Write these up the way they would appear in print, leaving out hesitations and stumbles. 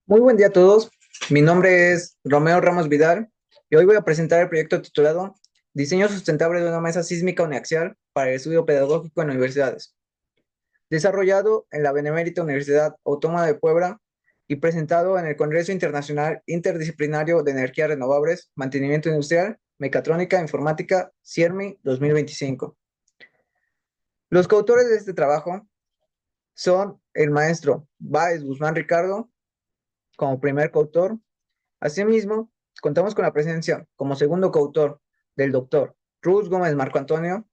Muy buen día a todos. Mi nombre es Romeo Ramos Vidal y hoy voy a presentar el proyecto titulado Diseño sustentable de una mesa sísmica uniaxial para el estudio pedagógico en universidades, desarrollado en la Benemérita Universidad Autónoma de Puebla y presentado en el Congreso Internacional Interdisciplinario de Energías Renovables, Mantenimiento Industrial, Mecatrónica, Informática, CIERMI 2025. Los coautores de este trabajo son el maestro Báez Guzmán Ricardo como primer coautor. Asimismo, contamos con la presencia como segundo coautor del doctor Ruz Gómez Marco Antonio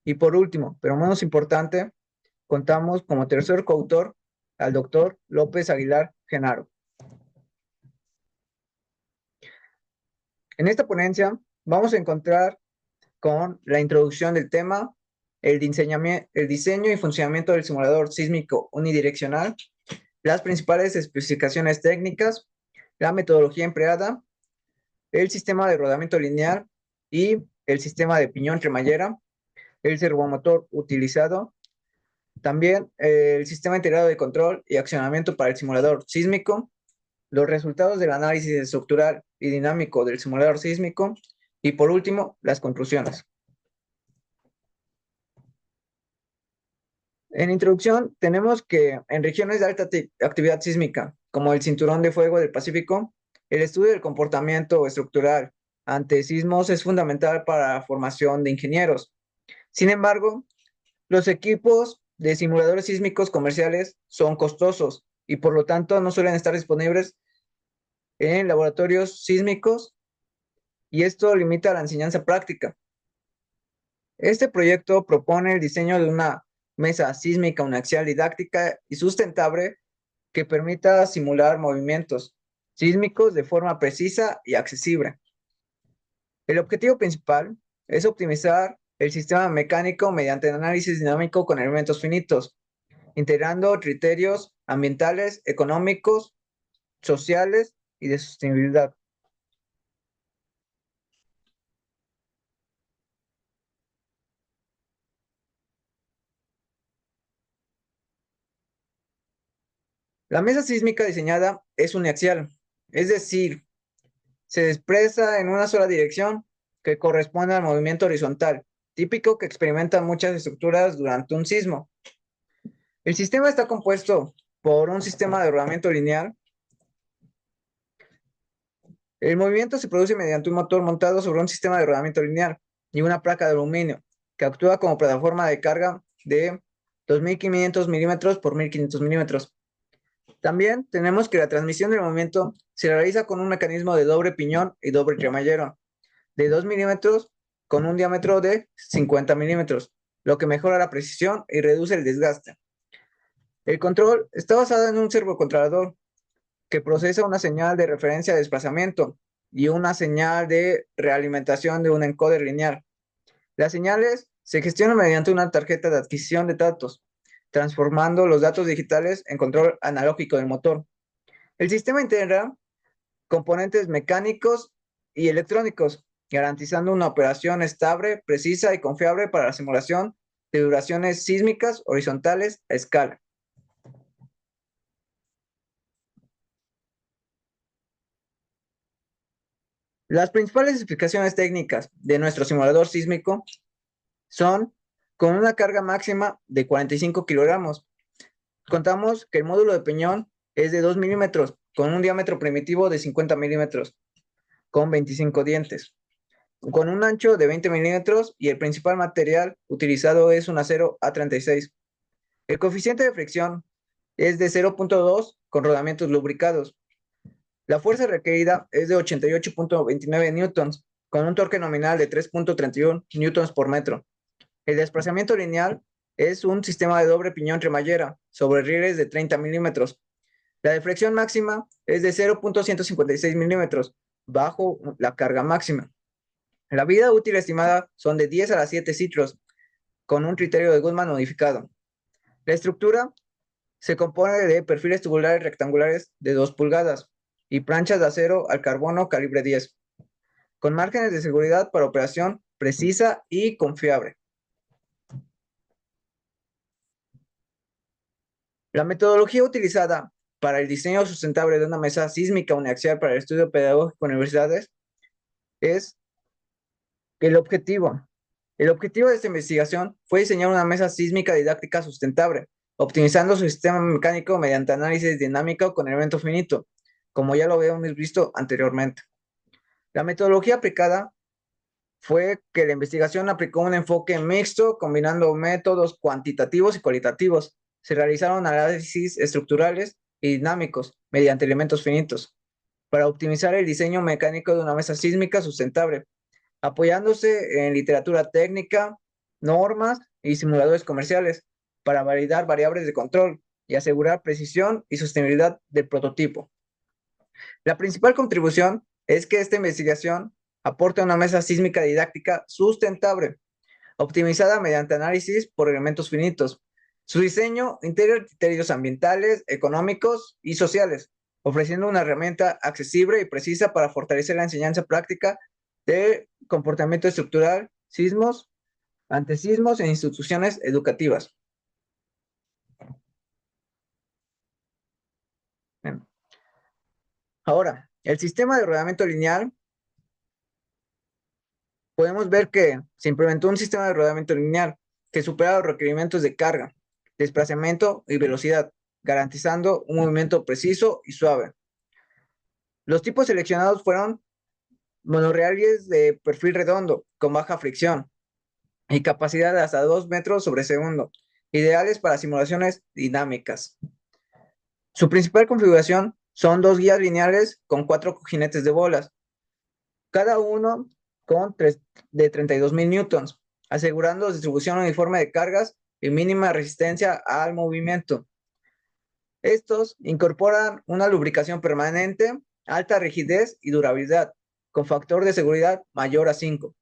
y por último, pero menos importante, contamos como tercer coautor al doctor López Aguilar Genaro. En esta ponencia vamos a encontrar con la introducción del tema, el diseño y funcionamiento del simulador sísmico unidireccional, las principales especificaciones técnicas, la metodología empleada, el sistema de rodamiento lineal y el sistema de piñón cremallera, el servomotor utilizado, también el sistema integrado de control y accionamiento para el simulador sísmico, los resultados del análisis estructural y dinámico del simulador sísmico y por último, las conclusiones. En introducción, tenemos que en regiones de alta actividad sísmica, como el Cinturón de Fuego del Pacífico, el estudio del comportamiento estructural ante sismos es fundamental para la formación de ingenieros. Sin embargo, los equipos de simuladores sísmicos comerciales son costosos y por lo tanto no suelen estar disponibles en laboratorios sísmicos y esto limita la enseñanza práctica. Este proyecto propone el diseño de una mesa sísmica uniaxial didáctica y sustentable que permita simular movimientos sísmicos de forma precisa y accesible. El objetivo principal es optimizar el sistema mecánico mediante análisis dinámico con elementos finitos, integrando criterios ambientales, económicos, sociales y de sostenibilidad. La mesa sísmica diseñada es uniaxial, es decir, se expresa en una sola dirección que corresponde al movimiento horizontal, típico que experimentan muchas estructuras durante un sismo. El sistema está compuesto por un sistema de rodamiento lineal. El movimiento se produce mediante un motor montado sobre un sistema de rodamiento lineal y una placa de aluminio que actúa como plataforma de carga de 2.500 milímetros por 1.500 milímetros. También tenemos que la transmisión del movimiento se realiza con un mecanismo de doble piñón y doble cremallero de 2 milímetros con un diámetro de 50 milímetros, lo que mejora la precisión y reduce el desgaste. El control está basado en un servocontrolador que procesa una señal de referencia de desplazamiento y una señal de realimentación de un encoder lineal. Las señales se gestionan mediante una tarjeta de adquisición de datos, transformando los datos digitales en control analógico del motor. El sistema integra componentes mecánicos y electrónicos, garantizando una operación estable, precisa y confiable para la simulación de duraciones sísmicas horizontales a escala. Las principales explicaciones técnicas de nuestro simulador sísmico son con una carga máxima de 45 kilogramos. Contamos que el módulo de peñón es de 2 milímetros, con un diámetro primitivo de 50 milímetros, con 25 dientes, con un ancho de 20 milímetros y el principal material utilizado es un acero A36. El coeficiente de fricción es de 0.2 con rodamientos lubricados. La fuerza requerida es de 88.29 newtons, con un torque nominal de 3.31 newtons por metro. El desplazamiento lineal es un sistema de doble piñón cremallera sobre rieles de 30 milímetros. La deflexión máxima es de 0.156 milímetros bajo la carga máxima. La vida útil estimada son de 10 a las 7 ciclos, con un criterio de Goodman modificado. La estructura se compone de perfiles tubulares rectangulares de 2 pulgadas y planchas de acero al carbono calibre 10, con márgenes de seguridad para operación precisa y confiable. La metodología utilizada para el diseño sustentable de una mesa sísmica uniaxial para el estudio pedagógico en universidades es el objetivo. El objetivo de esta investigación fue diseñar una mesa sísmica didáctica sustentable, optimizando su sistema mecánico mediante análisis dinámico con elemento finito, como ya lo habíamos visto anteriormente. La metodología aplicada fue que la investigación aplicó un enfoque mixto, combinando métodos cuantitativos y cualitativos. Se realizaron análisis estructurales y dinámicos mediante elementos finitos para optimizar el diseño mecánico de una mesa sísmica sustentable, apoyándose en literatura técnica, normas y simuladores comerciales para validar variables de control y asegurar precisión y sostenibilidad del prototipo. La principal contribución es que esta investigación aporta una mesa sísmica didáctica sustentable, optimizada mediante análisis por elementos finitos. Su diseño integra criterios ambientales, económicos y sociales, ofreciendo una herramienta accesible y precisa para fortalecer la enseñanza práctica de comportamiento estructural, sismos, antesismos en instituciones educativas. Bien. Ahora, el sistema de rodamiento lineal, podemos ver que se implementó un sistema de rodamiento lineal que supera los requerimientos de carga, desplazamiento y velocidad, garantizando un movimiento preciso y suave. Los tipos seleccionados fueron monorreales de perfil redondo, con baja fricción y capacidad de hasta 2 metros sobre segundo, ideales para simulaciones dinámicas. Su principal configuración son 2 guías lineales con 4 cojinetes de bolas, cada uno con de 32,000 newtons, asegurando distribución uniforme de cargas y mínima resistencia al movimiento. Estos incorporan una lubricación permanente, alta rigidez y durabilidad, con factor de seguridad mayor a 5.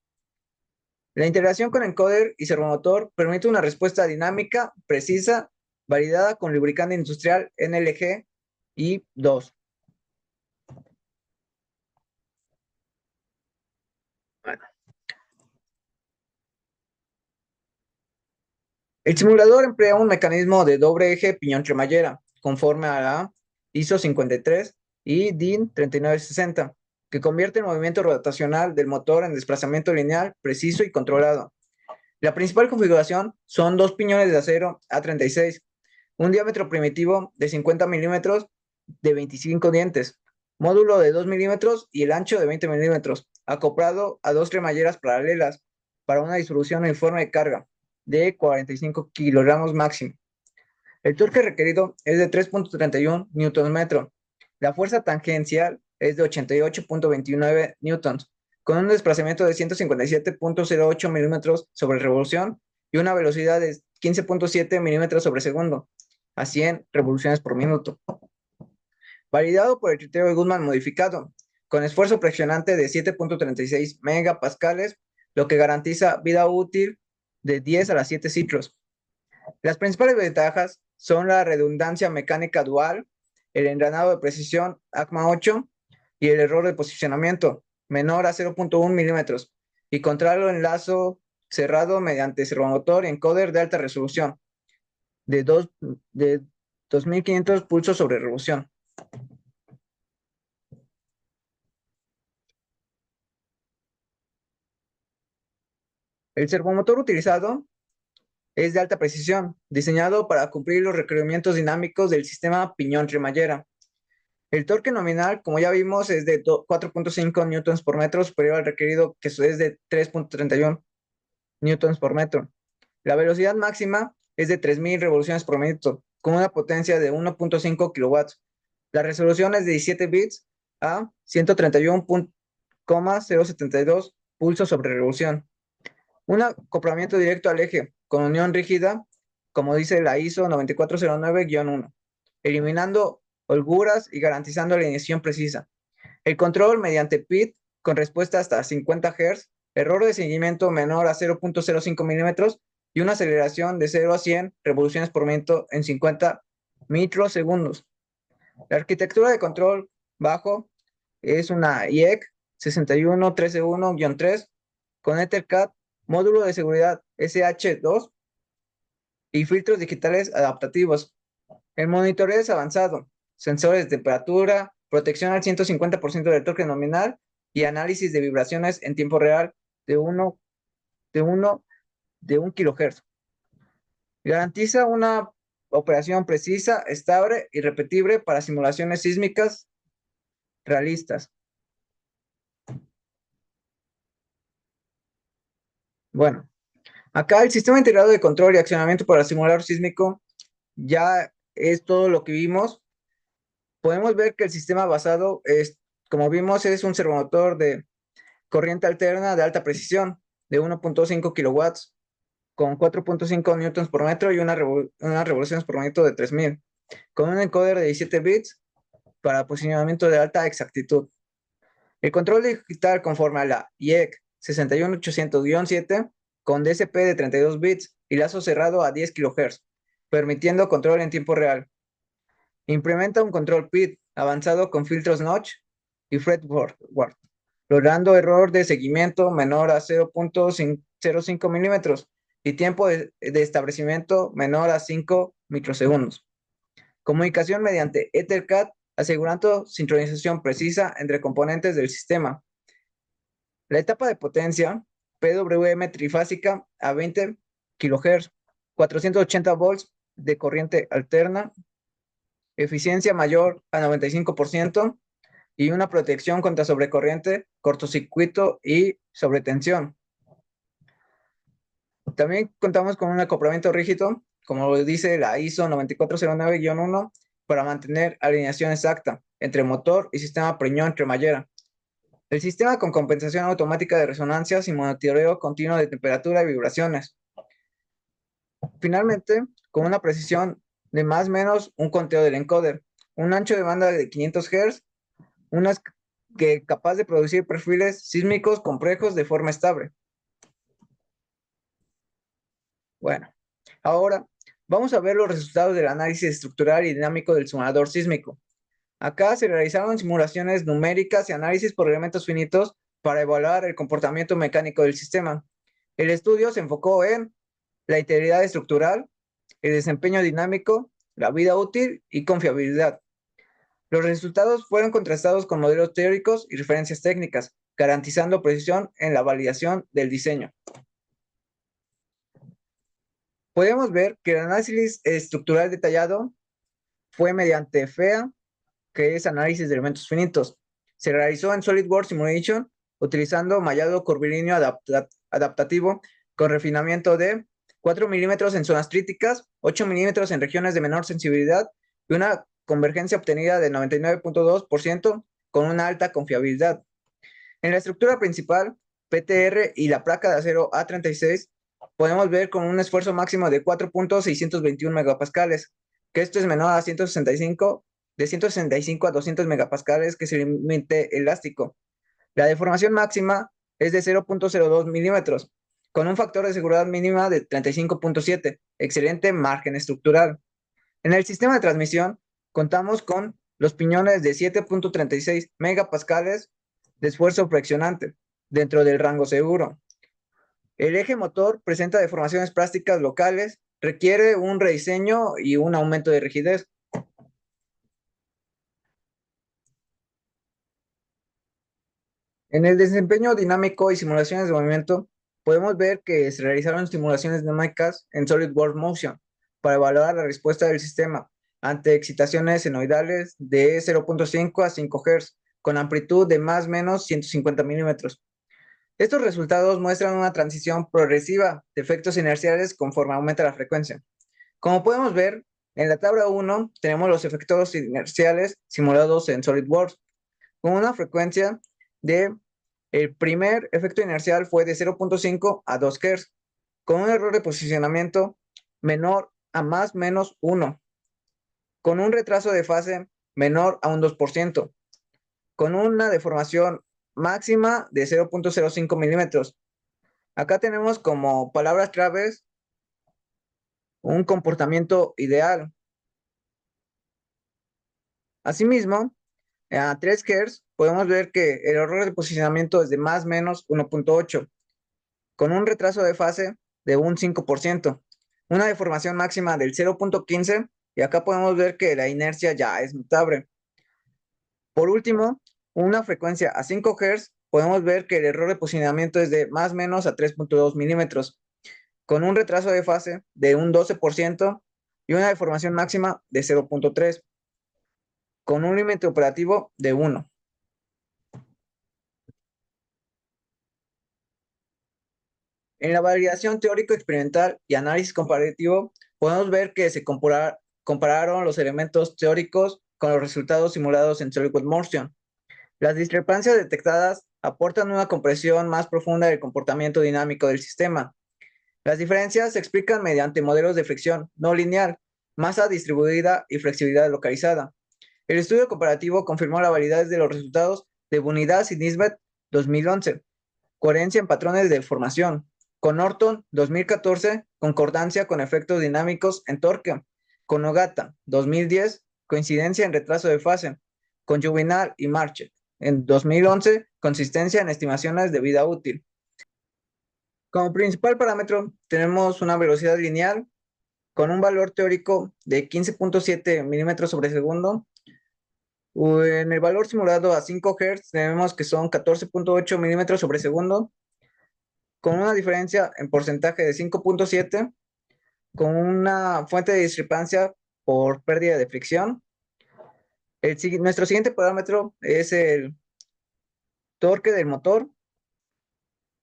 La integración con encoder y servomotor permite una respuesta dinámica, precisa, validada con lubricante industrial NLG y 2. Bueno. El simulador emplea un mecanismo de doble eje piñón-cremallera, conforme a la ISO 53 y DIN 3960, que convierte el movimiento rotacional del motor en desplazamiento lineal, preciso y controlado. La principal configuración son 2 piñones de acero A36, un diámetro primitivo de 50 milímetros de 25 dientes, módulo de 2 milímetros y el ancho de 20 milímetros, acoplado a 2 cremalleras paralelas para una distribución uniforme de carga de 45 kilogramos máximo. El torque requerido es de 3.31 Nm. La fuerza tangencial es de 88.29 newtons, con un desplazamiento de 157.08 milímetros sobre revolución y una velocidad de 15.7 milímetros sobre segundo, a 100 revoluciones por minuto. Validado por el criterio de Goodman modificado, con esfuerzo presionante de 7.36 megapascales, lo que garantiza vida útil de 10 a las 7 ciclos. Las principales ventajas son la redundancia mecánica dual, el engranado de precisión ACMA 8 y el error de posicionamiento menor a 0.1 milímetros y controlarlo en lazo cerrado mediante servomotor y encoder de alta resolución de 2500 pulsos sobre revolución. El servomotor utilizado es de alta precisión, diseñado para cumplir los requerimientos dinámicos del sistema piñón-cremallera. El torque nominal, como ya vimos, es de 4.5 newtons por metro, superior al requerido, que es de 3.31 newtons por metro. La velocidad máxima es de 3,000 revoluciones por minuto, con una potencia de 1.5 kilowatts. La resolución es de 17 bits a 131,072 pulsos sobre revolución. Un acoplamiento directo al eje con unión rígida, como dice la ISO 9409-1, eliminando holguras y garantizando la alineación precisa. El control mediante PID con respuesta hasta 50 Hz, error de seguimiento menor a 0.05 milímetros y una aceleración de 0 a 100 revoluciones por minuto en 50 microsegundos. La arquitectura de control bajo es una IEC 61131-3 con EtherCAT, módulo de seguridad SH2 y filtros digitales adaptativos. El monitoreo es avanzado. sensores de temperatura, protección al 150% del torque nominal y análisis de vibraciones en tiempo real de 1 de 1 de 1 kHz. Garantiza una operación precisa, estable y repetible para simulaciones sísmicas realistas. Bueno, acá el sistema integrado de control y accionamiento para el simulador sísmico ya es todo lo que vimos. Podemos ver que el sistema basado es, como vimos, es un servomotor de corriente alterna de alta precisión de 1.5 kilowatts con 4.5 newtons por metro y unas revoluciones por minuto de 3000, con un encoder de 17 bits para posicionamiento de alta exactitud. El control digital conforme a la IEC 61800-7 con DSP de 32 bits y lazo cerrado a 10 kHz, permitiendo control en tiempo real. Implementa un control PID avanzado con filtros notch y fretboard, logrando error de seguimiento menor a 0.05 milímetros y tiempo de establecimiento menor a 5 microsegundos. Comunicación mediante Ethercat, asegurando sincronización precisa entre componentes del sistema. La etapa de potencia, PWM trifásica a 20 kHz, 480 volts de corriente alterna, eficiencia mayor a 95% y una protección contra sobrecorriente, cortocircuito y sobretensión. También contamos con un acoplamiento rígido, como lo dice la ISO 9409-1, para mantener alineación exacta entre motor y sistema preñón-cremallera. El sistema con compensación automática de resonancias y monitoreo continuo de temperatura y vibraciones. Finalmente, con una precisión de más o menos un conteo del encoder, un ancho de banda de 500 Hz, unas que capaz de producir perfiles sísmicos complejos de forma estable. Bueno, ahora vamos a ver los resultados del análisis estructural y dinámico del simulador sísmico. Acá se realizaron simulaciones numéricas y análisis por elementos finitos para evaluar el comportamiento mecánico del sistema. El estudio se enfocó en la integridad estructural, el desempeño dinámico, la vida útil y confiabilidad. Los resultados fueron contrastados con modelos teóricos y referencias técnicas, garantizando precisión en la validación del diseño. Podemos ver que el análisis estructural detallado fue mediante FEA, que es análisis de elementos finitos. Se realizó en SolidWorks Simulation utilizando mallado curvilíneo adaptativo con refinamiento de 4 milímetros en zonas críticas, 8 milímetros en regiones de menor sensibilidad y una convergencia obtenida de 99.2% con una alta confiabilidad. En la estructura principal, PTR y la placa de acero A36, podemos ver con un esfuerzo máximo de 4.621 megapascales, que esto es menor a 165, de 165 a 200 megapascales, que es el límite elástico. La deformación máxima es de 0.02 milímetros, con un factor de seguridad mínima de 35.7, excelente margen estructural. En el sistema de transmisión, contamos con los piñones de 7.36 megapascales de esfuerzo fraccionante, dentro del rango seguro. El eje motor presenta deformaciones plásticas locales, requiere un rediseño y un aumento de rigidez. En el desempeño dinámico y simulaciones de movimiento, podemos ver que se realizaron simulaciones dinámicas en SolidWorks Motion para evaluar la respuesta del sistema ante excitaciones senoidales de 0.5 a 5 Hz con amplitud de más o menos 150 milímetros. Estos resultados muestran una transición progresiva de efectos inerciales conforme aumenta la frecuencia. Como podemos ver, en la tabla 1 tenemos los efectos inerciales simulados en SolidWorks con una frecuencia de, el primer efecto inercial fue de 0.5 a 2 Hz, con un error de posicionamiento menor a más menos 1, con un retraso de fase menor a un 2%, con una deformación máxima de 0.05 milímetros. Acá tenemos como palabras claves un comportamiento ideal. Asimismo, a 3 Hz podemos ver que el error de posicionamiento es de más o menos 1.8, con un retraso de fase de un 5%, una deformación máxima del 0.15 y acá podemos ver que la inercia ya es notable. Por último, una frecuencia a 5 Hz, podemos ver que el error de posicionamiento es de más o menos a 3.2 milímetros, con un retraso de fase de un 12% y una deformación máxima de 0.3, con un límite operativo de 1. En la validación teórico-experimental y análisis comparativo, podemos ver que se compararon los elementos teóricos con los resultados simulados en SolidWorks Motion. Las discrepancias detectadas aportan una comprensión más profunda del comportamiento dinámico del sistema. Las diferencias se explican mediante modelos de fricción no lineal, masa distribuida y flexibilidad localizada. El estudio comparativo confirmó la validez de los resultados de Bunidas y Nisbet 2011, coherencia en patrones de formación; con Norton 2014, concordancia con efectos dinámicos en torque; con Ogata 2010, coincidencia en retraso de fase; con Juvenal y Marchek en 2011, consistencia en estimaciones de vida útil. Como principal parámetro tenemos una velocidad lineal con un valor teórico de 15.7 milímetros sobre segundo. En el valor simulado a 5 Hz tenemos que son 14.8 milímetros sobre segundo, con una diferencia en porcentaje de 5.7, con una fuente de discrepancia por pérdida de fricción. Nuestro siguiente parámetro es el torque del motor,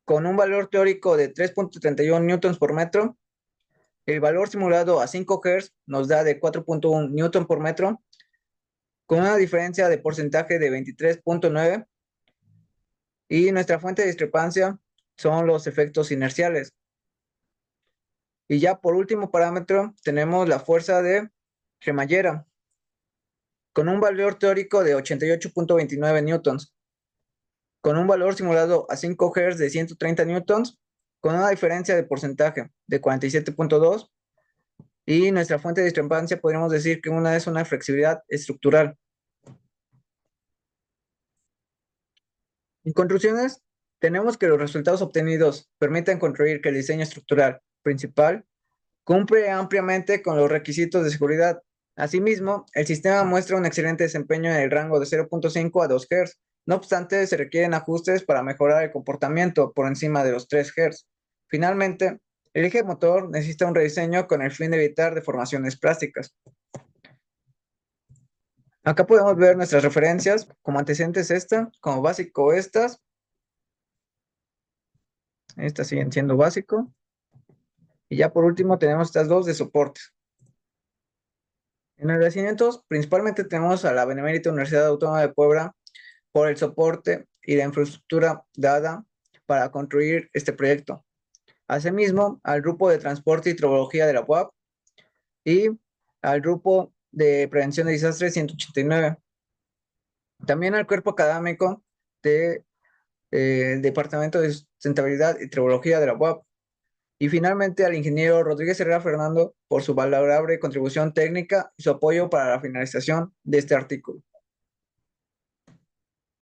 con un valor teórico de 3.31 newtons por metro. El valor simulado a 5 Hz nos da de 4.1 newton por metro, con una diferencia de porcentaje de 23.9. Y nuestra fuente de discrepancia son los efectos inerciales. Y ya por último parámetro tenemos la fuerza de cremallera, con un valor teórico de 88.29 newtons, con un valor simulado a 5 Hz de 130 newtons, con una diferencia de porcentaje de 47.2. Y nuestra fuente de discrepancia podríamos decir que una es una flexibilidad estructural. En conclusiones, tenemos que los resultados obtenidos permiten concluir que el diseño estructural principal cumple ampliamente con los requisitos de seguridad. Asimismo, el sistema muestra un excelente desempeño en el rango de 0.5 a 2 Hz. No obstante, se requieren ajustes para mejorar el comportamiento por encima de los 3 Hz. Finalmente, el eje motor necesita un rediseño con el fin de evitar deformaciones plásticas. Acá podemos ver nuestras referencias, como antecedentes esta, como básico estas. Estas siguen siendo básico. Y ya por último tenemos estas dos de soportes. En agradecimientos, principalmente tenemos a la Benemérita Universidad Autónoma de Puebla por el soporte y la infraestructura dada para construir este proyecto. Asimismo, al Grupo de Transporte y Hidrología de la UAP y al Grupo de Prevención de Desastres 189. También al cuerpo académico del Departamento de Sustentabilidad y Hidrología de la UAP. Y finalmente al ingeniero Rodríguez Herrera Fernando por su valorable contribución técnica y su apoyo para la finalización de este artículo.